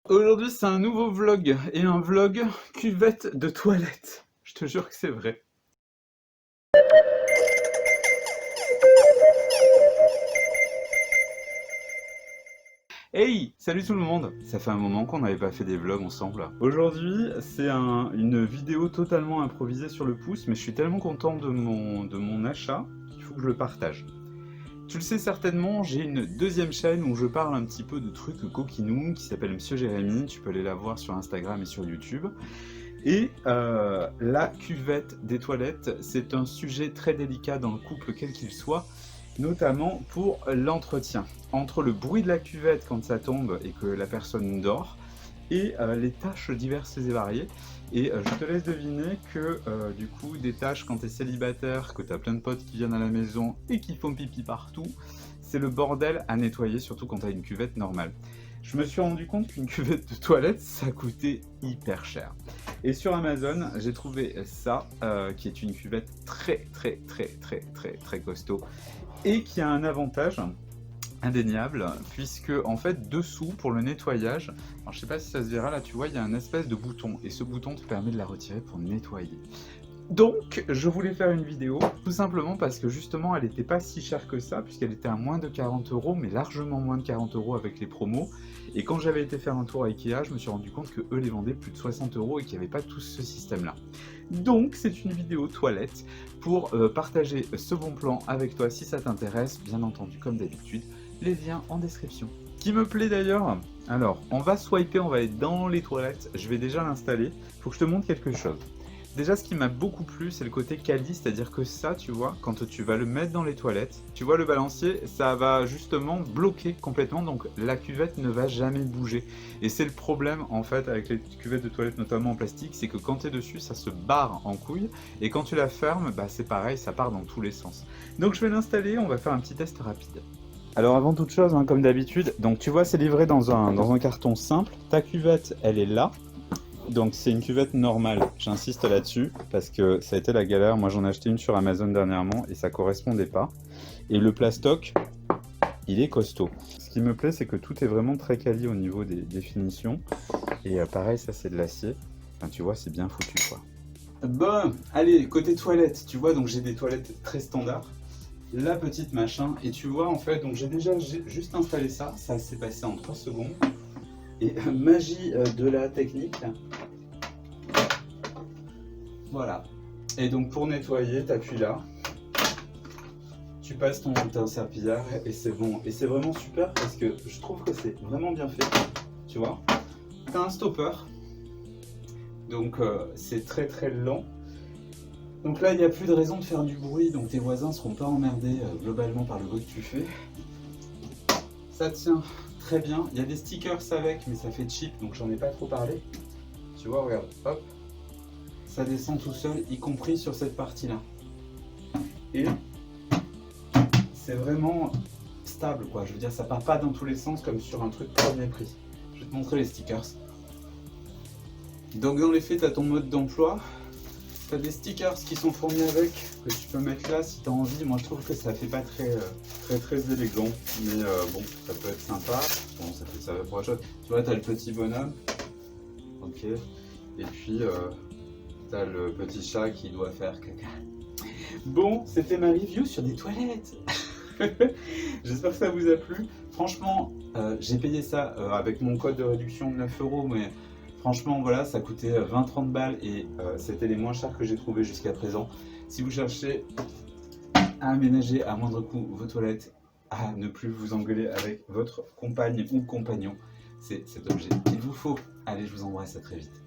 Aujourd'hui, c'est un nouveau vlog, et un vlog cuvette de toilette. Je te jure que c'est vrai. Hey! Salut tout le monde! Ça fait un moment qu'on n'avait pas fait des vlogs ensemble. Aujourd'hui, c'est une vidéo totalement improvisée sur le pouce, mais je suis tellement content de mon achat qu'il faut que je le partage. Tu le sais certainement, j'ai une deuxième chaîne où je parle un petit peu de trucs coquinous qui s'appelle Monsieur Jérémy. Tu peux aller la voir sur Instagram et sur YouTube. Et la cuvette des toilettes, c'est un sujet très délicat dans le couple quel qu'il soit, notamment pour l'entretien. Entre le bruit de la cuvette quand ça tombe et que la personne dort, et les tâches diverses et variées. Et je te laisse deviner que du coup, des tâches quand tu es célibataire, que tu as plein de potes qui viennent à la maison et qui font pipi partout, c'est le bordel à nettoyer, surtout quand tu as une cuvette normale. Je me suis rendu compte qu'une cuvette de toilette, ça coûtait hyper cher. Et sur Amazon, j'ai trouvé ça, qui est une cuvette très costaud, et qui a un avantage indéniable, puisque en fait dessous pour le nettoyage, alors je sais pas si ça se verra là, tu vois, il y a un espèce de bouton, et ce bouton te permet de la retirer pour nettoyer. Donc je voulais faire une vidéo, tout simplement parce que justement elle n'était pas si chère que ça, puisqu'elle était à moins de 40 €, mais largement moins de 40 € avec les promos. Et quand j'avais été faire un tour à Ikea, je me suis rendu compte que eux les vendaient plus de 60 € et qu'il n'y avait pas tout ce système là. Donc c'est une vidéo toilette pour partager ce bon plan avec toi si ça t'intéresse, bien entendu comme d'habitude, les liens en description. Qui me plaît d'ailleurs, alors on va swiper, on va aller dans les toilettes, je vais déjà l'installer, faut que je te montre quelque chose. Déjà, ce qui m'a beaucoup plu, c'est le côté quali, c'est-à-dire que ça, tu vois, quand tu vas le mettre dans les toilettes, tu vois le balancier, ça va justement bloquer complètement, donc la cuvette ne va jamais bouger. Et c'est le problème, en fait, avec les cuvettes de toilettes, notamment en plastique, c'est que quand tu es dessus, ça se barre en couille, et quand tu la fermes, bah, c'est pareil, ça part dans tous les sens. Donc je vais l'installer, on va faire un petit test rapide. Alors avant toute chose, hein, comme d'habitude, donc tu vois, c'est livré dans un carton simple, ta cuvette, elle est là. Donc c'est une cuvette normale, j'insiste là-dessus, parce que ça a été la galère. Moi j'en ai acheté une sur Amazon dernièrement et ça correspondait pas. Et le plastoc, il est costaud. Ce qui me plaît, c'est que tout est vraiment très quali au niveau des définitions. Et pareil, ça c'est de l'acier. Enfin, tu vois, c'est bien foutu quoi. Bon, allez, côté toilette, tu vois, donc j'ai des toilettes très standards. La petite machin, et tu vois en fait, donc j'ai déjà juste installé ça, ça s'est passé en 3 secondes. Et magie de la technique. Voilà. Et donc pour nettoyer, tu appuies là. Tu passes ton serpillière et c'est bon. Et c'est vraiment super parce que je trouve que c'est vraiment bien fait. Tu vois. Tu as un stopper. Donc c'est très lent. Donc là, il n'y a plus de raison de faire du bruit. Donc tes voisins ne seront pas emmerdés globalement par le bruit que tu fais. Ça tient très bien. Il y a des stickers avec, mais ça fait cheap, donc j'en ai pas trop parlé. Tu vois, regarde, hop. Ça descend tout seul, y compris sur cette partie-là. Et c'est vraiment stable, quoi. Je veux dire, ça part pas dans tous les sens comme sur un truc premier prix. Je vais te montrer les stickers. Donc dans les faits, tu as ton mode d'emploi. Tu as des stickers qui sont fournis avec, que tu peux mettre là si tu as envie. Moi, je trouve que ça fait pas très élégant, mais bon, ça peut être sympa. Bon, ça fait ça pour la chose. Tu vois, tu as le petit bonhomme. Ok. Et puis, t'as le petit chat qui doit faire caca. Bon, c'était ma review sur des toilettes. J'espère que ça vous a plu. Franchement, j'ai payé ça avec mon code de réduction de 9 €, mais franchement, voilà, ça coûtait 20-30 balles et c'était les moins chers que j'ai trouvé jusqu'à présent. Si vous cherchez à aménager à moindre coût vos toilettes, à ne plus vous engueuler avec votre compagne ou compagnon, c'est cet objet qu'il vous faut. Allez, je vous embrasse, à très vite.